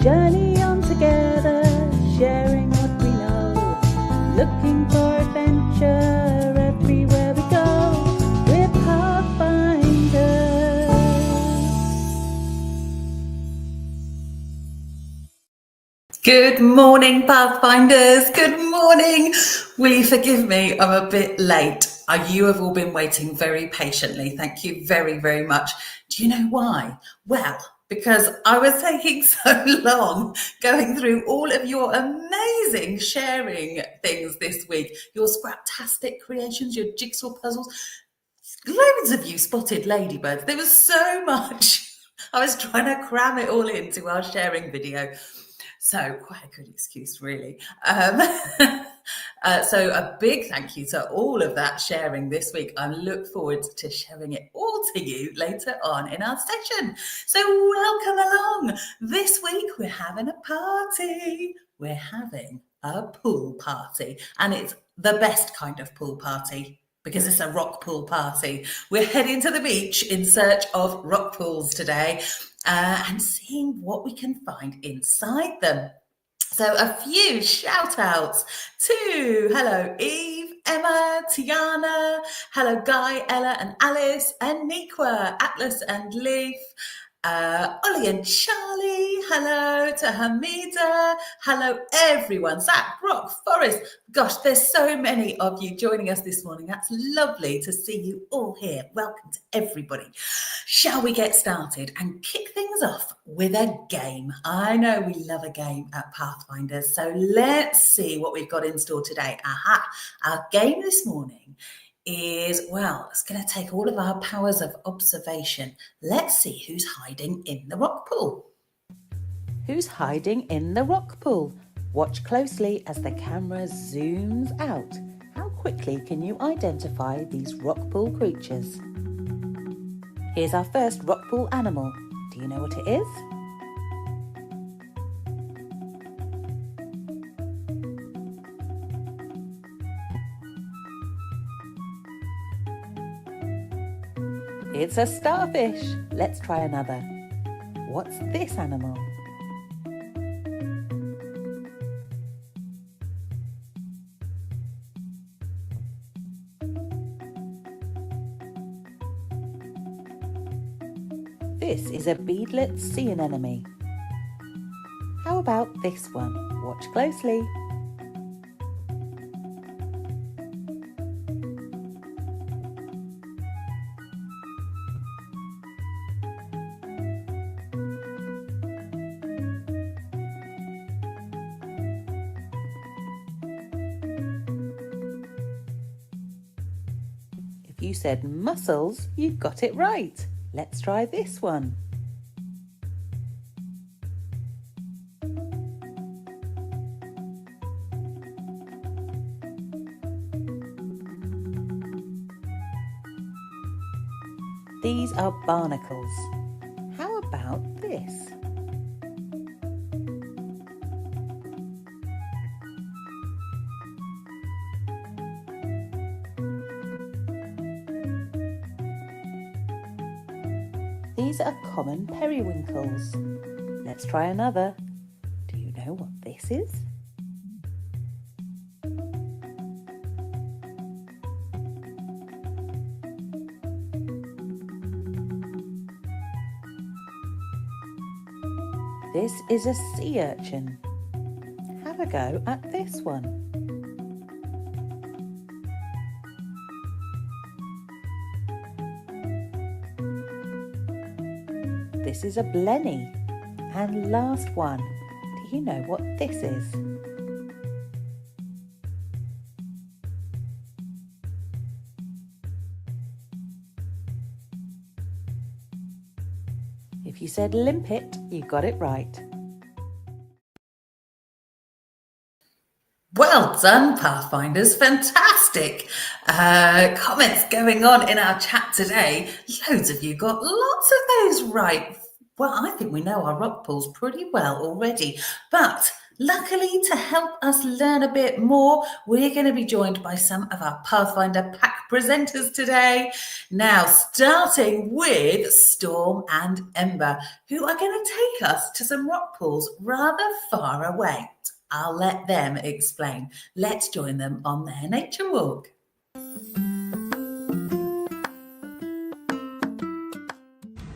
journey on together, sharing what we know, looking for adventure everywhere we go. We're Pathfinders. Good morning, Pathfinders. Good morning. Will you forgive me? I'm a bit late. You have all been waiting very patiently. Thank you very, very much. Do you know why? Well, because I was taking so long going through all of your amazing sharing things this week. Your Scraptastic creations, your jigsaw puzzles. Loads of you spotted ladybirds. There was so much. I was trying to cram it all into our sharing video. So quite a good excuse, really. So a big thank you to all of that sharing this week. I look forward to showing it all to you later on in our session. So welcome along. This week we're having a party. We're having a pool party, and it's the best kind of pool party because it's a rock pool party. We're heading to the beach in search of rock pools today. And seeing what we can find inside them. So a few shout outs to hello Eve, Emma, Tiana, hello Guy, Ella and Alice, and Niqua, Atlas and Leaf, Ollie and Charlie, hello to Hamida, hello everyone, Zach, Rock, Forest. Gosh, there's so many of you joining us this morning. That's lovely to see you all here. Welcome to everybody. Shall we get started and kick things off with a game? I know we love a game at Pathfinders, so let's see what we've got in store today. Our game this morning is, well, it's going to take all of our powers of observation. Let's see who's hiding in the rock pool. Who's hiding in the rock pool? Watch closely as the camera zooms out. How quickly can you identify these rock pool creatures? Here's our first rock pool animal. Do you know what it is? It's a starfish. Let's try another. What's this animal? This is a beadlet sea anemone. How about this one? Watch closely. If you said mussels, you got it right. Let's try this one. These are barnacles. How about this? These are common periwinkles. Let's try another. Do you know what this is? This is a sea urchin. Have a go at this one. This is a blenny. And last one, do you know what this is? If you said limpet, you got it right. Well done, Pathfinders. Fantastic. Comments going on in our chat today. Loads of you got lots of those right. Well, I think we know our rock pools pretty well already. But Luckily, to help us learn a bit more, we're going to be joined by some of our Pathfinder Pack presenters today. Now, starting with Storm and Ember, who are going to take us to some rock pools rather far away. I'll let them explain. Let's join them on their nature walk.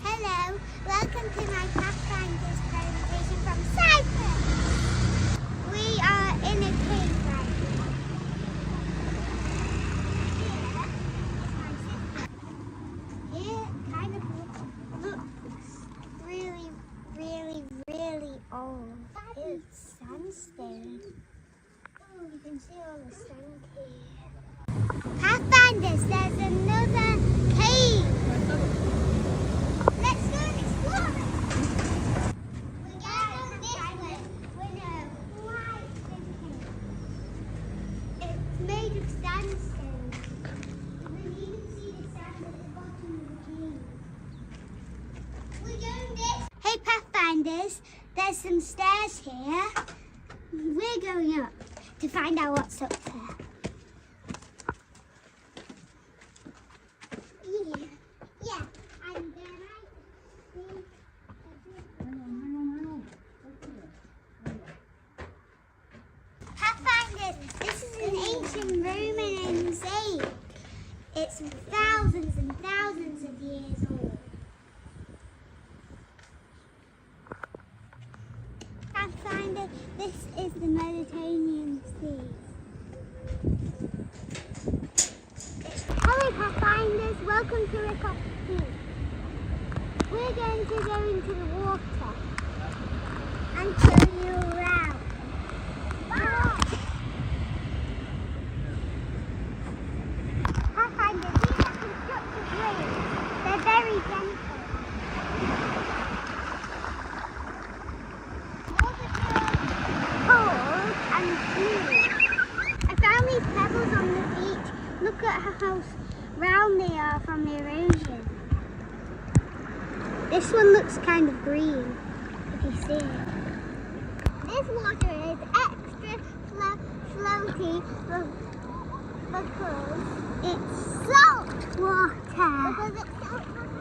Hello, welcome to my Pathfinders presentation from Cyprus. We are in a cave right now. Here kind of looks really, really, really old. It's sandstone. Oh, you can see all the sand here. Pathfinders, there's another cave. Let's go and explore it. We're going this way. We're quite thinking. It's made of sandstone. You can even see the sand at the bottom of the cave. We're going this. Hey Pathfinders, there's some stairs here. We're going up to find out what's up there. Yeah. And then I think Pathfinders, this is an ancient Roman mosaic. It's thousands and thousands of years old. Pathfinder, this is the Mediterranean Sea. Hello Pathfinders, welcome to Rick Sea. We're going to go into the water and show you around. Wow. Pathfinders, these are constructed waves. They're very gentle. Water feels cold and smooth. I found these pebbles on the beach. Look at how round they are from the erosion. This one looks kind of green, if you see it. This water is extra floaty because it's salt water. Because it's salt water.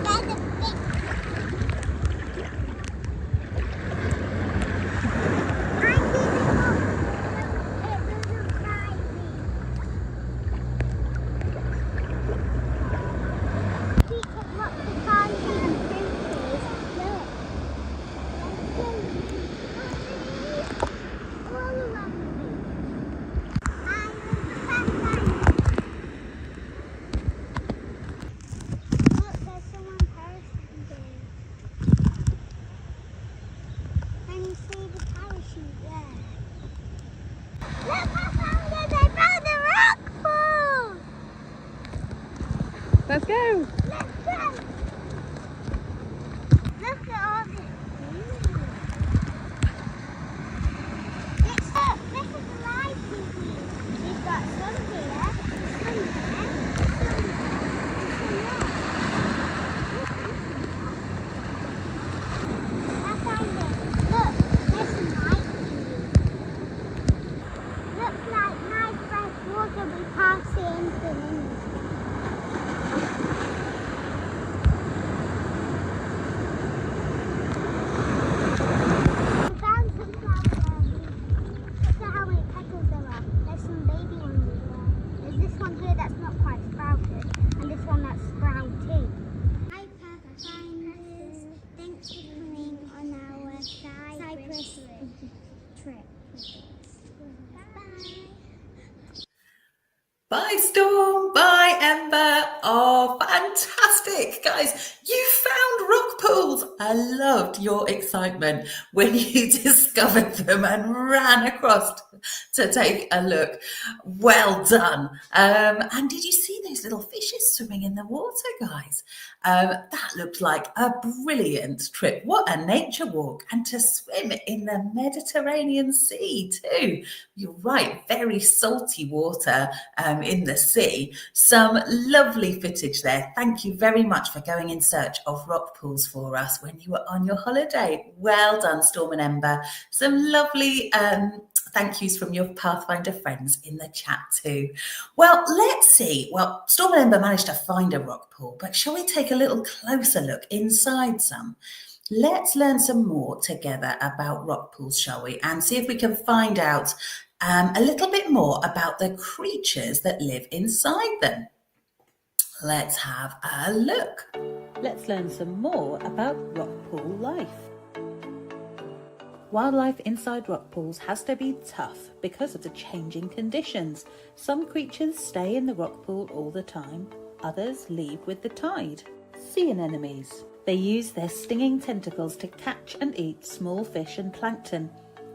There's a fish. Let's go! Let's go! Look at all this green. This is the live TV. We've got some here, some there, some there, and some there. I find it. Look, there's some live TV. Looks like nice fresh water we pass into the window. Bye Storm, bye Ember. Oh, fantastic. Guys, you found rock pools. I loved your excitement when you discovered them and ran across to take a look. Well done. And did you see those little fishes swimming in the water, guys? That looked like a brilliant trip. What a nature walk, and to swim in the Mediterranean Sea too. You're right, very salty water in the sea. Some lovely footage there. Thank you very much for going in search of rock pools for us. when you were on your holiday. Well done, Storm and Ember. Some lovely thank yous from your Pathfinder friends in the chat too. Well, let's see. Well, Storm and Ember managed to find a rock pool, but shall we take a little closer look inside some? Let's learn some more together about rock pools, shall we? And see if we can find out a little bit more about the creatures that live inside them. Let's have a look. Let's learn some more about rock pool life. Wildlife inside rock pools has to be tough because of the changing conditions. Some creatures stay in the rock pool all the time, others leave with the tide. Sea anemones. They use their stinging tentacles to catch and eat small fish and plankton.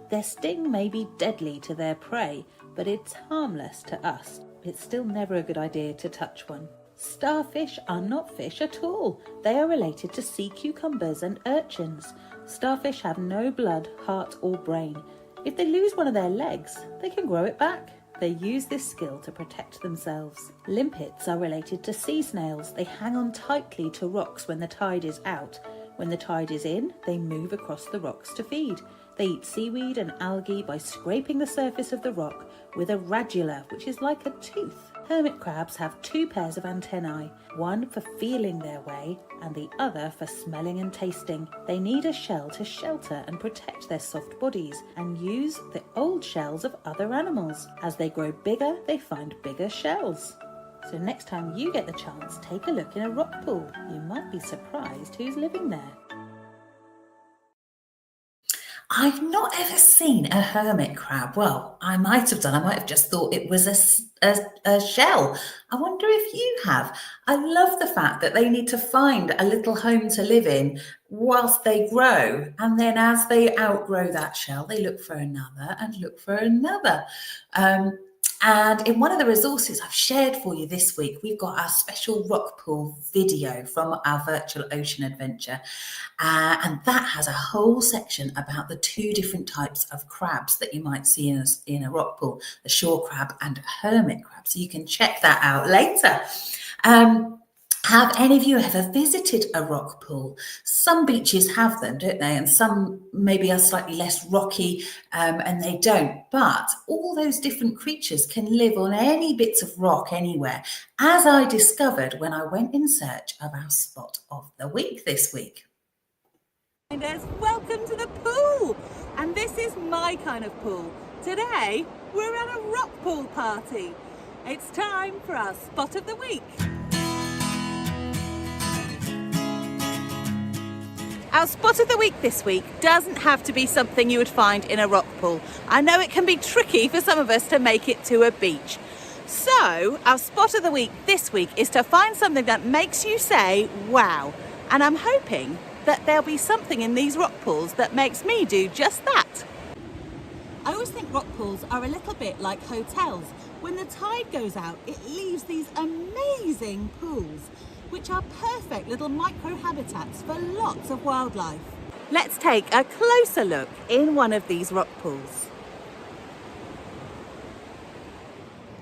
Their sting may be deadly to their prey, but it's harmless to us. It's still never a good idea to touch one. Starfish are not fish at all. They are related to sea cucumbers and urchins. Starfish have no blood, heart or brain. If they lose one of their legs, they can grow it back. They use this skill to protect themselves. Limpets are related to sea snails. They hang on tightly to rocks when the tide is out. When the tide is in, they move across the rocks to feed. They eat seaweed and algae by scraping the surface of the rock with a radula, which is like a tooth. Hermit crabs have 2 pairs of antennae, one for feeling their way and the other for smelling and tasting. They need a shell to shelter and protect their soft bodies and use the old shells of other animals. As they grow bigger, they find bigger shells. So next time you get the chance, take a look in a rock pool. You might be surprised who's living there. I've not ever seen a hermit crab. Well, I might have done. I might have just thought it was a shell. I wonder if you have. I love the fact that they need to find a little home to live in whilst they grow. And then as they outgrow that shell, they look for another and look for another. And in one of the resources I've shared for you this week, we've got our special rock pool video from our virtual ocean adventure. And that has a whole section about the 2 different types of crabs that you might see in a rock pool, the shore crab and hermit crab. So you can check that out later. Have any of you ever visited a rock pool? Some beaches have them, don't they? And some maybe are slightly less rocky and they don't. But all those different creatures can live on any bits of rock anywhere, as I discovered when I went in search of our spot of the week this week. Welcome to the pool! And this is my kind of pool. Today, we're at a rock pool party. It's time for our spot of the week. Our spot of the week this week doesn't have to be something you would find in a rock pool. I know it can be tricky for some of us to make it to a beach. So our spot of the week this week is to find something that makes you say, wow. And I'm hoping that there'll be something in these rock pools that makes me do just that. I always think rock pools are a little bit like hotels. When the tide goes out, it leaves these amazing pools, which are perfect little micro-habitats for lots of wildlife. Let's take a closer look in one of these rock pools.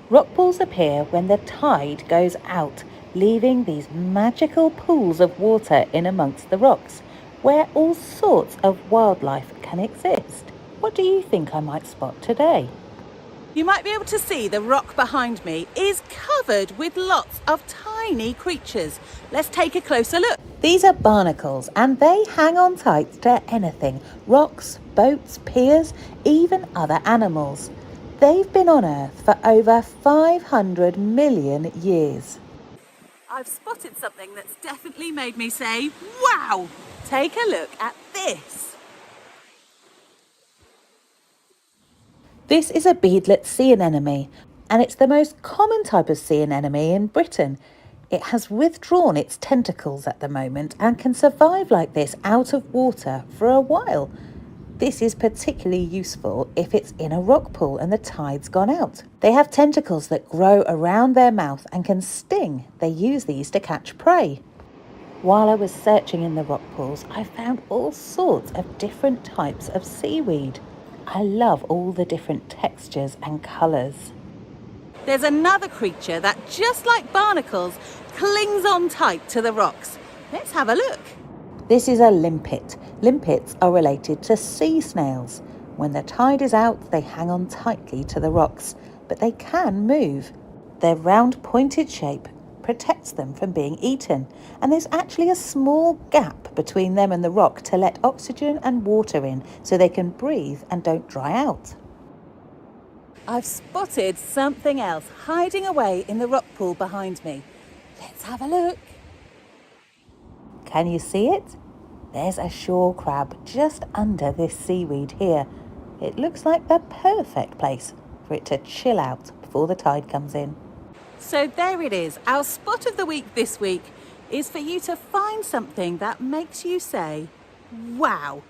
Rock pools appear when the tide goes out, leaving these magical pools of water in amongst the rocks, where all sorts of wildlife can exist. What do you think I might spot today? You might be able to see the rock behind me is covered with lots of tiny creatures. Let's take a closer look. These are barnacles and they hang on tight to anything, rocks, boats, piers, even other animals. They've been on Earth for over 500 million years. I've spotted something that's definitely made me say, wow! Take a look at this. This is a beadlet sea anemone, and it's the most common type of sea anemone in Britain. It has withdrawn its tentacles at the moment and can survive like this out of water for a while. This is particularly useful if it's in a rock pool and the tide's gone out. They have tentacles that grow around their mouth and can sting. They use these to catch prey. While I was searching in the rock pools, I found all sorts of different types of seaweed. I love all the different textures and colours. There's another creature that, just like barnacles, clings on tight to the rocks. Let's have a look. This is a limpet. Limpets are related to sea snails. When the tide is out, they hang on tightly to the rocks, but they can move. Their round pointed shape protects them from being eaten, and there's actually a small gap between them and the rock to let oxygen and water in so they can breathe and don't dry out. I've spotted something else hiding away in the rock pool behind me. Let's have a look. Can you see it? There's a shore crab just under this seaweed here. It looks like the perfect place for it to chill out before the tide comes in. So there it is. Our spot of the week this week is for you to find something that makes you say, wow.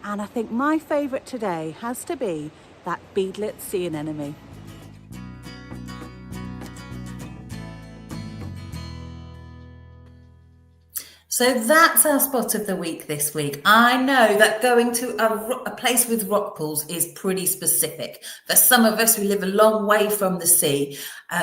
And I think my favourite today has to be that beadlet sea anemone. So that's our spot of the week this week. I know that going to a place with rock pools is pretty specific. For some of us, we live a long way from the sea.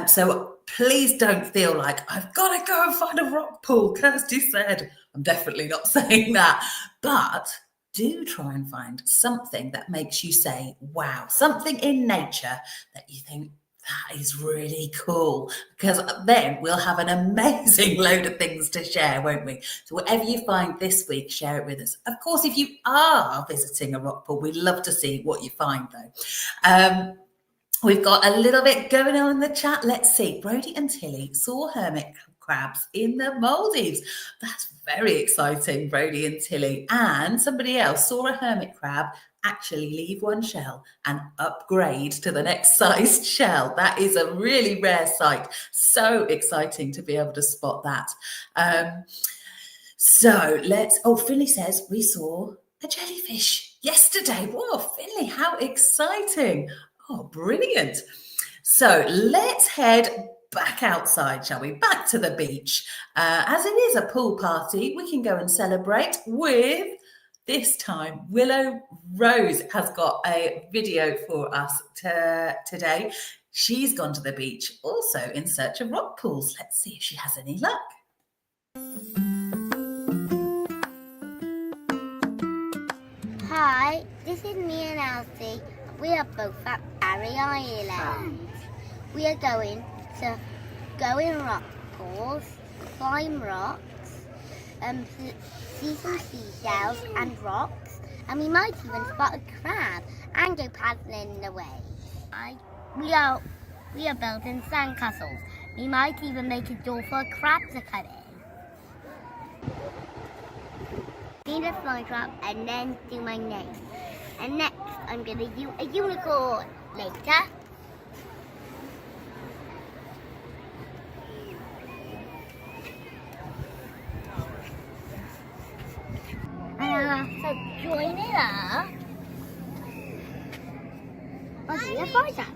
So please don't feel like, I've got to go and find a rock pool, Kirsty said. I'm definitely not saying that. But do try and find something that makes you say, wow, something in nature that you think, that is really cool, because then we'll have an amazing load of things to share, won't we? So whatever you find this week, share it with us. Of course, if you are visiting a rock pool, we'd love to see what you find though. We've got a little bit going on in the chat. Let's see. Brodie and Tilly saw hermit crabs in the Maldives. That's very exciting, Brodie and Tilly. And somebody else saw a hermit crab actually leave one shell and upgrade to the next sized shell. That is a really rare sight. So exciting to be able to spot that. Finley says we saw a jellyfish yesterday. Whoa, Finley, how exciting. Oh, brilliant. So let's head back outside, shall we? Back to the beach. As it is a pool party, we can go and celebrate with, this time, Willow Rose has got a video for us today. She's gone to the beach also in search of rock pools. Let's see if she has any luck. Hi, this is me and Elsie. We are both at Barry Island. We are going to go in rock pools, climb rocks, see some seashells and rocks, and we might even spot a crab and go paddling in the waves. We are building sandcastles. We might even make a door for a crab to come in. Need a fly trap and then do my name. And next I'm going to do a unicorn later. So join it up. I'll do a fly trap.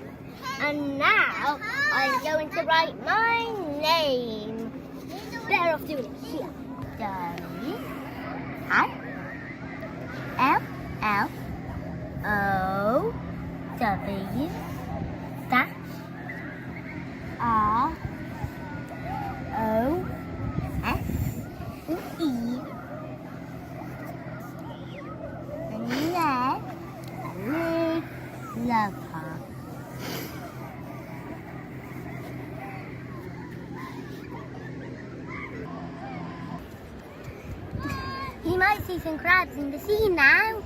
And now I'm going to write my name. Better off doing it here. I-L-L-O-W-S-E. And then we love her. You might see some crabs in the sea now.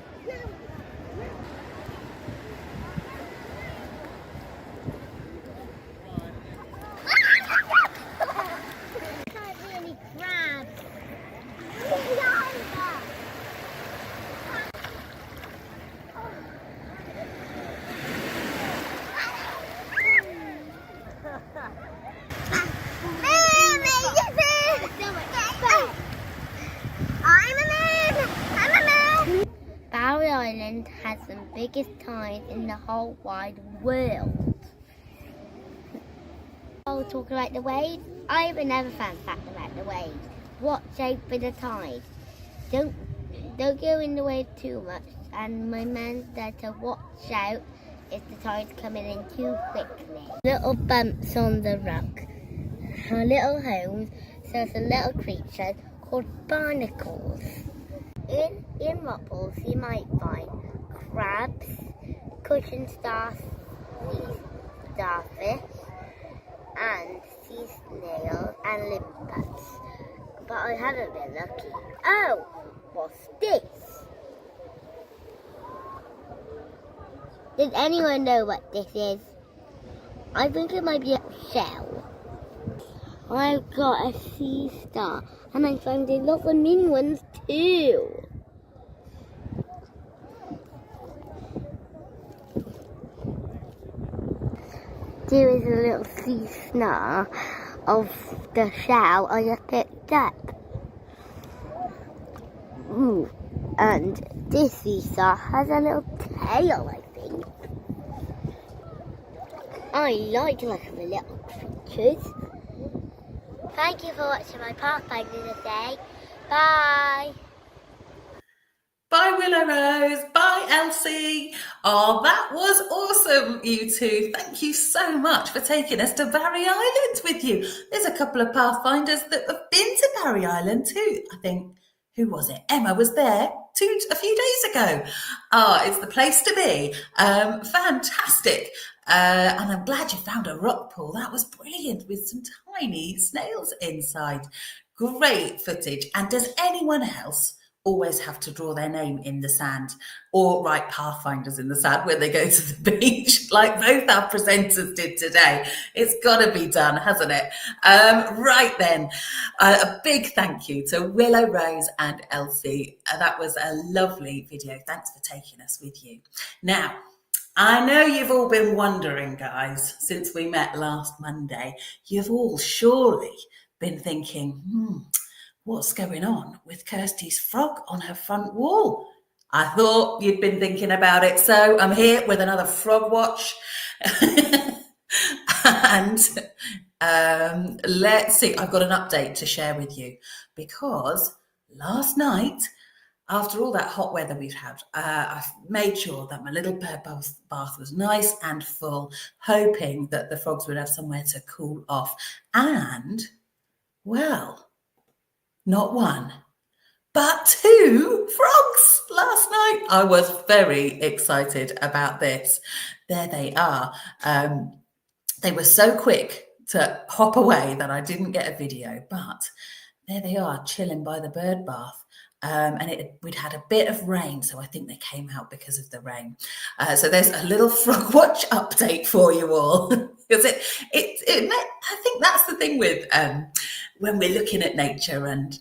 Can't see any crabs. Barry Island has the biggest tides in the whole wide world. Oh, talking about the waves, I've never found fact about the waves. Watch out for the tide. Don't go in the wave too much. And my man said to watch out if the tide's coming in too quickly. Little bumps on the rock. Our little homes, so it's a little creature called barnacles. in rock pools you might find crabs, cushion starfish, and sea snails and limpets. But I haven't been lucky. Oh, what's this? Does anyone know what this is? I think it might be a shell. I've got a sea star, and I found a lot of mini ones too. There is a little sea star of the shell I just picked up. Ooh, and this sea star has a little tail, I think. I like the little creatures. Thank you for watching my Pathfinder today. Bye. Bye, Willow Rose. Bye, Elsie. Oh, that was awesome, you two. Thank you so much for taking us to Barry Island with you. There's a couple of Pathfinders that have been to Barry Island too. I think, who was it? Emma was there a few days ago. It's the place to be. Fantastic. And I'm glad you found a rock pool. That was brilliant with some tiny snails inside. Great footage. And does anyone else always have to draw their name in the sand or write Pathfinders in the sand when they go to the beach, like both our presenters did today? It's got to be done, hasn't it? Right then, a big thank you to Willow Rose and Elsie. That was a lovely video. Thanks for taking us with you. Now, I know you've all been wondering, guys, since we met last Monday, you've all surely been thinking, what's going on with Kirsty's frog on her front wall? I thought you'd been thinking about it, so I'm here with another frog watch. And let's see, I've got an update to share with you, because last night, after all that hot weather we've had, I've made sure that my little bird bath was nice and full, hoping that the frogs would have somewhere to cool off. And, well, not one, but two frogs last night. I was very excited about this. There they are. They were so quick to hop away that I didn't get a video, but there they are, chilling by the bird bath. And we'd had a bit of rain, so I think they came out because of the rain. So there's a little frog watch update for you all, because I think that's the thing with when we're looking at nature and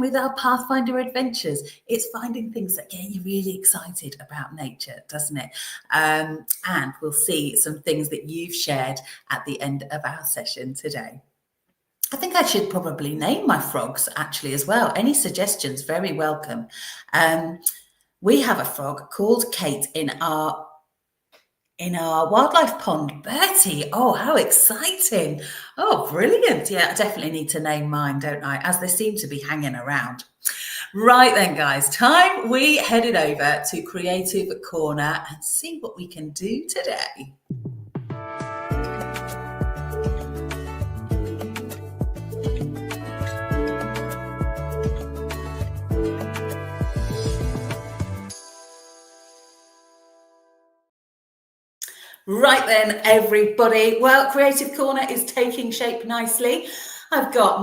with our Pathfinder adventures, it's finding things that get you really excited about nature, doesn't it? And we'll see some things that you've shared at the end of our session today. I think I should probably name my frogs actually as well. Any suggestions, very welcome. We have a frog called Kate in our wildlife pond. Bertie, oh, how exciting. Oh, brilliant. Yeah, I definitely need to name mine, don't I? As they seem to be hanging around. Right then, guys, time we headed over to Creative Corner and see what we can do today. Right then, everybody. Well, Creative Corner is taking shape nicely. I've got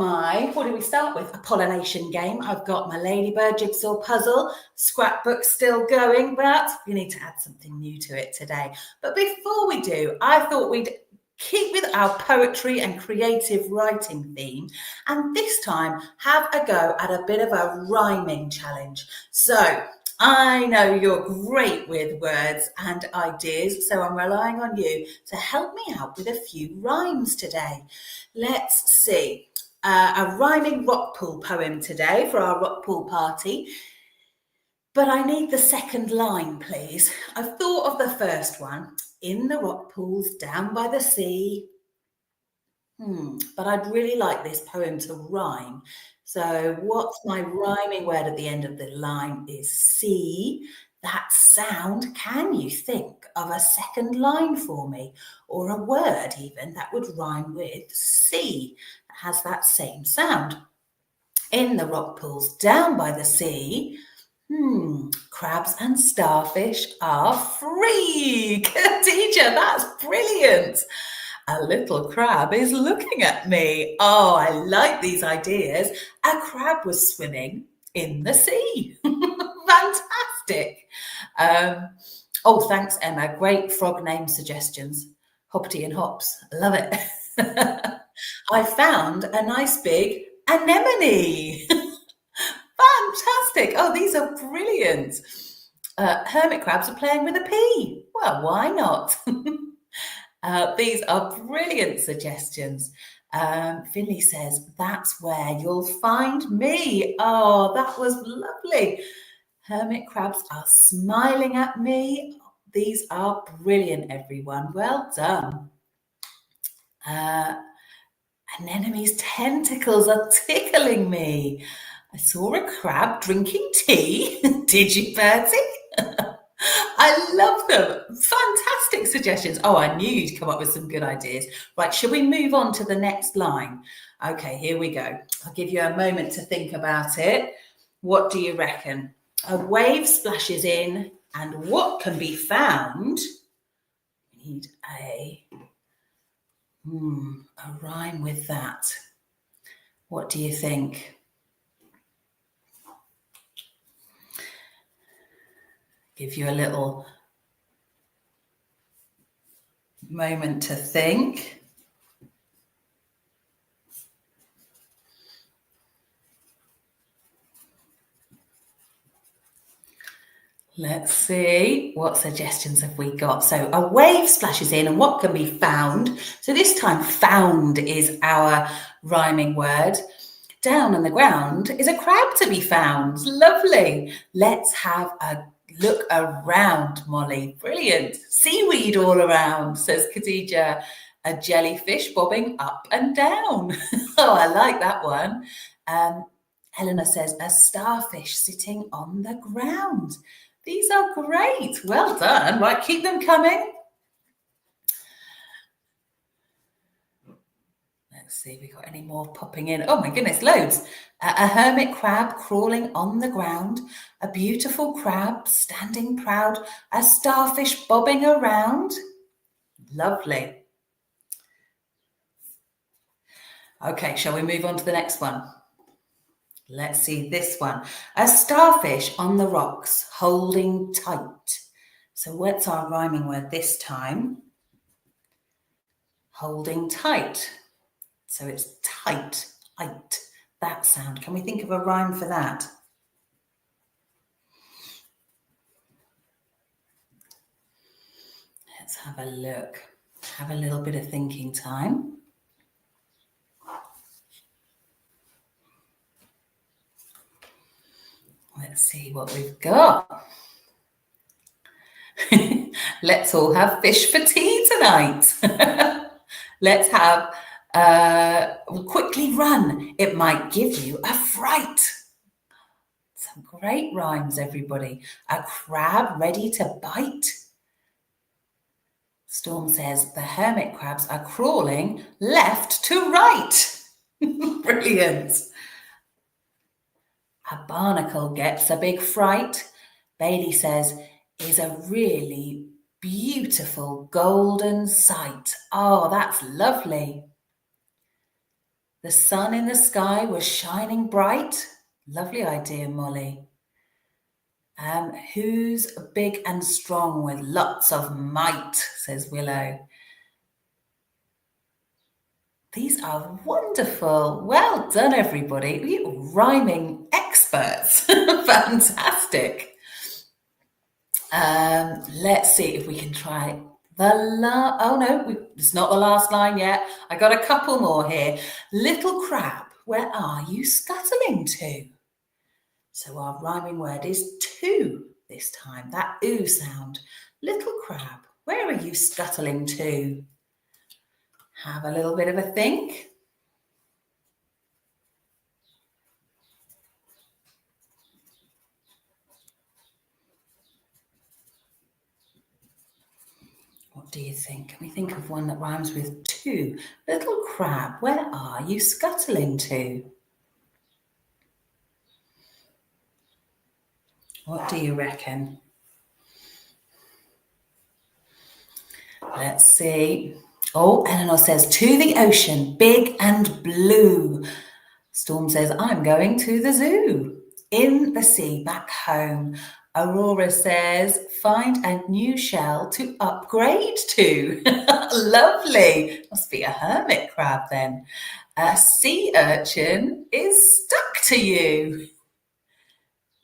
what do we start with? A pollination game. I've got my ladybird jigsaw puzzle, scrapbook still going, but we need to add something new to it today. But before we do, I thought we'd keep with our poetry and creative writing theme, and this time have a go at a bit of a rhyming challenge. So, I know you're great with words and ideas, so I'm relying on you to help me out with a few rhymes today. Let's see. A rhyming rock pool poem today for our rock pool party. But I need the second line, please. I've thought of the first one. In the rock pools down by the sea. But I'd really like this poem to rhyme. So what's my rhyming word at the end of the line is sea. That sound, can you think of a second line for me? Or a word even that would rhyme with sea, that has that same sound. In the rock pools down by the sea. crabs and starfish are free. Khadija, that's brilliant. A little crab is looking at me. Oh, I like these ideas. A crab was swimming in the sea. Fantastic. Oh, thanks, Emma. Great frog name suggestions. Hoppity and Hops. Love it. I found a nice big anemone. Fantastic. Oh, these are brilliant. Hermit crabs are playing with a pea. Well, why not? These are brilliant suggestions. Finley says, that's where you'll find me. Oh, that was lovely. Hermit crabs are smiling at me. These are brilliant, everyone. Well done. Anemone's tentacles are tickling me. I saw a crab drinking tea. Did you, Bertie? I love them. Fantastic suggestions. Oh, I knew you'd come up with some good ideas. Right, shall we move on to the next line? Okay, here we go. I'll give you a moment to think about it. What do you reckon? A wave splashes in, and what can be found? We need a rhyme with that. What do you think? Give you a little moment to think. Let's see, what suggestions have we got? So a wave splashes in, and what can be found? So this time found is our rhyming word. Down on the ground is a crab to be found. Lovely. Let's have a look around, Molly. Brilliant. Seaweed all around, says Khadija. A jellyfish bobbing up and down. Oh, I like that one. Eleanor says a starfish sitting on the ground. These are great. Well done. Right, keep them coming. Let's see if we got any more popping in. Oh my goodness, loads. A hermit crab crawling on the ground. A beautiful crab standing proud. A starfish bobbing around. Lovely. Okay, shall we move on to the next one? Let's see this one. A starfish on the rocks holding tight. So what's our rhyming word this time? Holding tight. So it's tight, tight, that sound. Can we think of a rhyme for that? Let's have a look. Have a little bit of thinking time. Let's see what we've got. Let's all have fish for tea tonight. Let's have quickly run. It might give you a fright. Some great rhymes, everybody. A crab ready to bite. Storm says the hermit crabs are crawling left to right. Brilliant. A barnacle gets a big fright. Bailey says is a really beautiful golden sight. Oh, that's lovely. The sun in the sky was shining bright. Lovely idea, Molly. Who's big and strong with lots of might, says Willow. These are wonderful. Well done, everybody. You're rhyming experts. Fantastic. Let's see if we can try oh no, it's not the last line yet. I got a couple more here. Little crab, where are you scuttling to? So our rhyming word is to this time, that ooh sound. Little crab, where are you scuttling to? Have a little bit of a think. What do you think? Can we think of one that rhymes with to? Little crab, where are you scuttling to? What do you reckon? Let's see. Oh, Eleanor says, to the ocean, big and blue. Storm says, I'm going to the zoo. In the sea, back home. Aurora says, find a new shell to upgrade to. Lovely. Must be a hermit crab then. A sea urchin is stuck to you.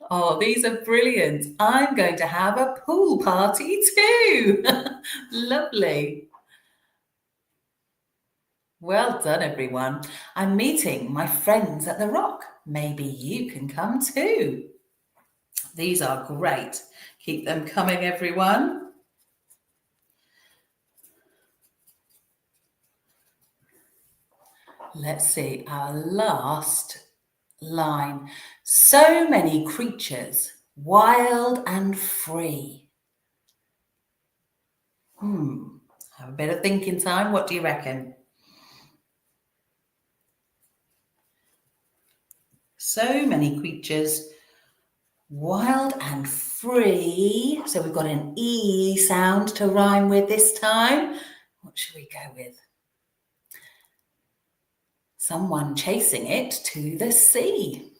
Oh, these are brilliant. I'm going to have a pool party too. Lovely. Well done, everyone. I'm meeting my friends at the Rock. Maybe you can come too. These are great. Keep them coming, everyone. Let's see, our last line. So many creatures, wild and free. Have a bit of thinking time. What do you reckon? So many creatures, wild and free. So we've got an E sound to rhyme with this time. What should we go with? Someone chasing it to the sea.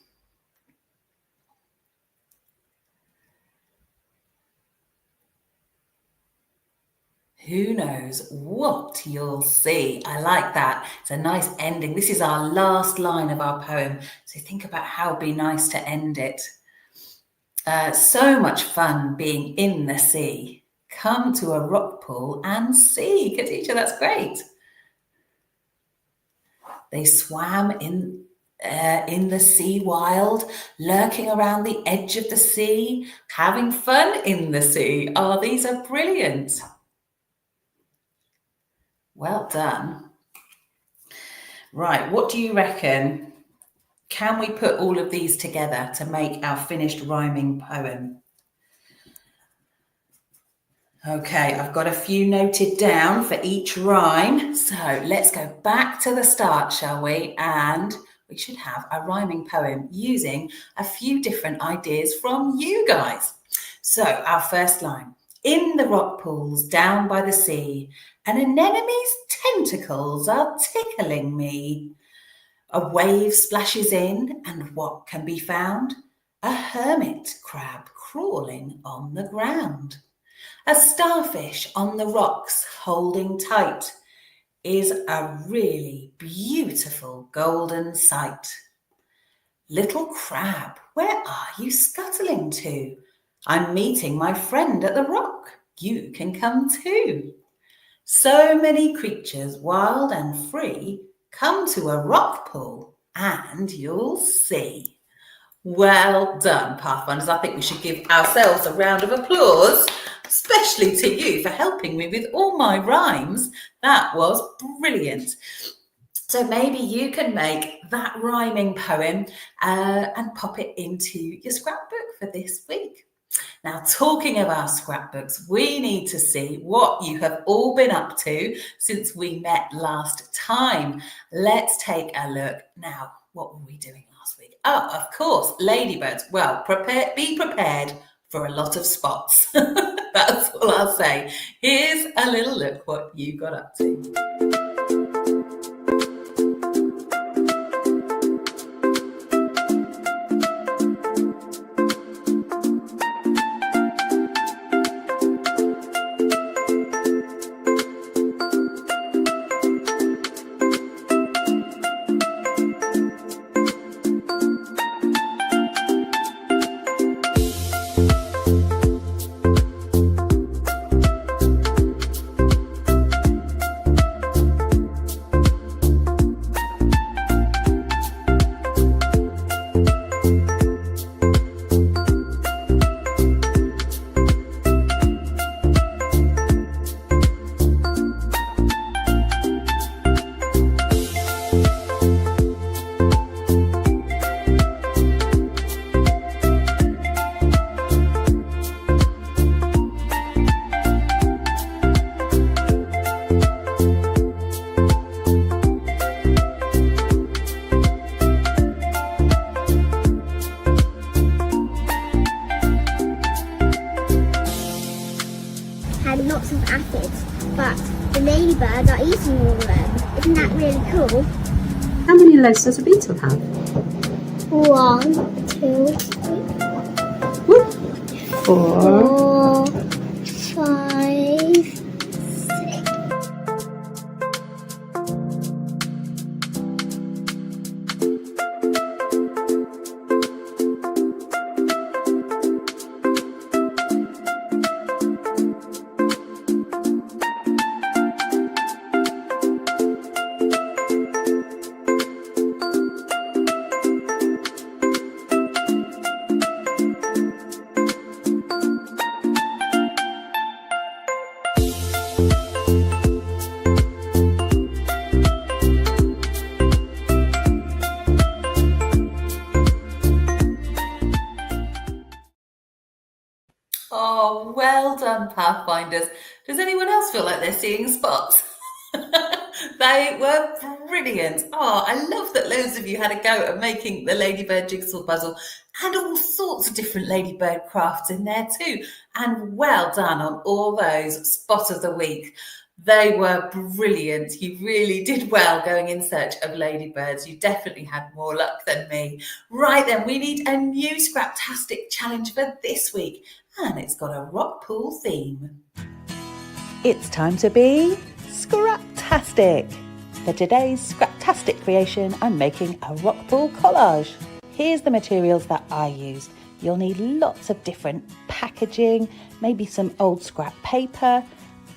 Who knows what you'll see? I like that. It's a nice ending. This is our last line of our poem. So think about how it'd be nice to end it. So much fun being in the sea. Come to a rock pool and see. Khadija, that's great. They swam in the sea wild, lurking around the edge of the sea, having fun in the sea. Oh, these are brilliant. Well done. Right, what do you reckon? Can we put all of these together to make our finished rhyming poem? Okay, I've got a few noted down for each rhyme. So let's go back to the start, shall we? And we should have a rhyming poem using a few different ideas from you guys. So our first line. In the rock pools down by the sea, an anemone's tentacles are tickling me. A wave splashes in, and what can be found? A hermit crab crawling on the ground. A starfish on the rocks holding tight is a really beautiful golden sight. Little crab, where are you scuttling to? I'm meeting my friend at the rock. You can come too. So many creatures, wild and free, come to a rock pool and you'll see. Well done, Pathfinders. I think we should give ourselves a round of applause, especially to you for helping me with all my rhymes. That was brilliant. So maybe you can make that rhyming poem and pop it into your scrapbook for this week. Now, talking of our scrapbooks, we need to see what you have all been up to since we met last time. Let's take a look. Now, what were we doing last week? Oh, of course, ladybirds. Well, be prepared for a lot of spots. That's all I'll say. Here's a little look what you got up to. lots of aphids, but the ladybirds are eating all of them. Isn't that really cool? How many legs does a beetle have? 1, 2, 3, 4, 5, 6. Oh, well done, Pathfinders. Does anyone else feel like they're seeing spots? They were brilliant. Oh, I love that loads of you had a go at making the ladybird jigsaw puzzle and all sorts of different ladybird crafts in there too. And well done on all those spot of the week. They were brilliant. You really did well going in search of ladybirds. You definitely had more luck than me. Right then, we need a new Scraptastic challenge for this week. And it's got a rock pool theme. It's time to be Scraptastic. For today's Scraptastic creation, I'm making a rock pool collage. Here's the materials that I used. You'll need lots of different packaging, maybe some old scrap paper,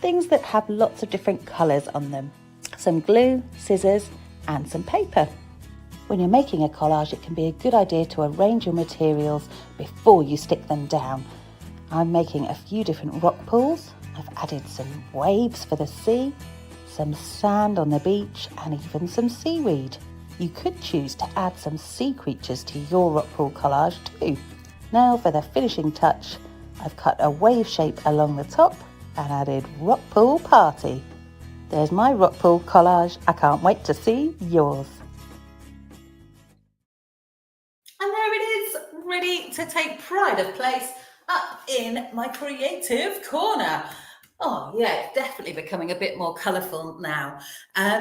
things that have lots of different colours on them, some glue, scissors and some paper. When you're making a collage, it can be a good idea to arrange your materials before you stick them down. I'm making a few different rock pools. I've added some waves for the sea, some sand on the beach and even some seaweed. You could choose to add some sea creatures to your rock pool collage too. Now for the finishing touch, I've cut a wave shape along the top and added rock pool party. There's my rock pool collage. I can't wait to see yours. And there it is, ready to take pride of place up in my creative corner. Oh yeah, it's definitely becoming a bit more colourful now.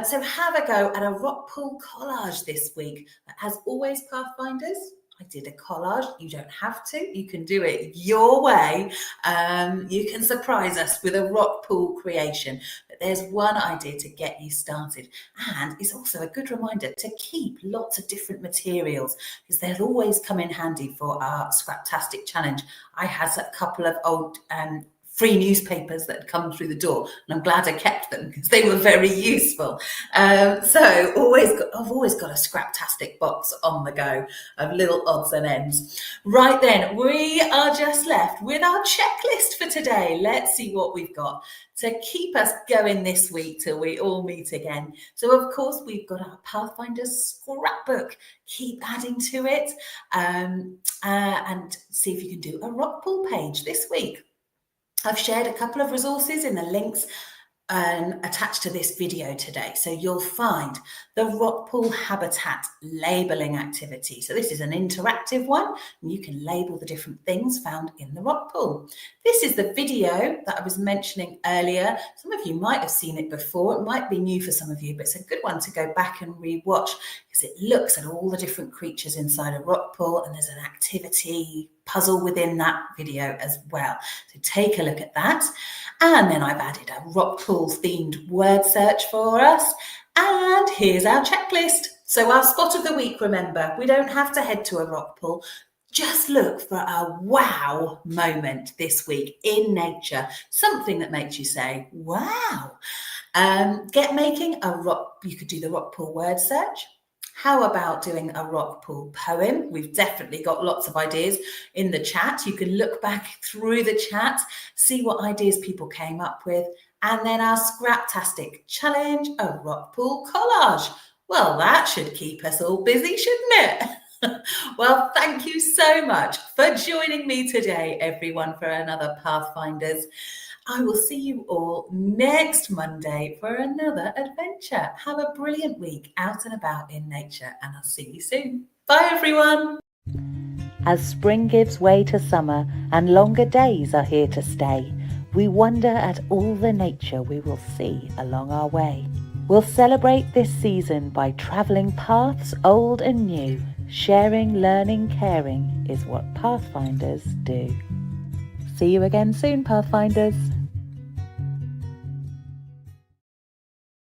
So have a go at a rock pool collage this week. As always, Pathfinders, I did a collage. You don't have to. You can do it your way. You can surprise us with a rock pool creation. But there's one idea to get you started. And it's also a good reminder to keep lots of different materials because they'll always come in handy for our Scraptastic challenge. I had a couple of old free newspapers that had come through the door, and I'm glad I kept them because they were very useful. So I've always got a Scraptastic box on the go of little odds and ends. Right then, we are just left with our checklist for today. Let's see what we've got to keep us going this week till we all meet again. So of course, we've got our Pathfinders scrapbook. Keep adding to it and see if you can do a rock pool page this week. I've shared a couple of resources in the links attached to this video today. So you'll find the rock pool habitat labeling activity. So this is an interactive one, and you can label the different things found in the rock pool. This is the video that I was mentioning earlier. Some of you might have seen it before. It might be new for some of you, but it's a good one to go back and re-watch because it looks at all the different creatures inside a rock pool, and there's an activity puzzle within that video as well. So take a look at that. And then I've added a rock pool themed word search for us. And here's our checklist. So our spot of the week, remember, we don't have to head to a rock pool. Just look for a wow moment this week in nature. Something that makes you say, wow. Get making a rock, you could do the rock pool word search. How about doing a rock pool poem? We've definitely got lots of ideas in the chat. You can look back through the chat, see what ideas people came up with. And then our Scraptastic challenge, a rock pool collage. Well, that should keep us all busy, shouldn't it? Well, thank you so much for joining me today, everyone, for another Pathfinders. I will see you all next Monday for another adventure. Have a brilliant week out and about in nature, and I'll see you soon. Bye, everyone. As spring gives way to summer and longer days are here to stay, we wonder at all the nature we will see along our way. We'll celebrate this season by travelling paths old and new. Sharing, learning, caring is what Pathfinders do. See you again soon, Pathfinders.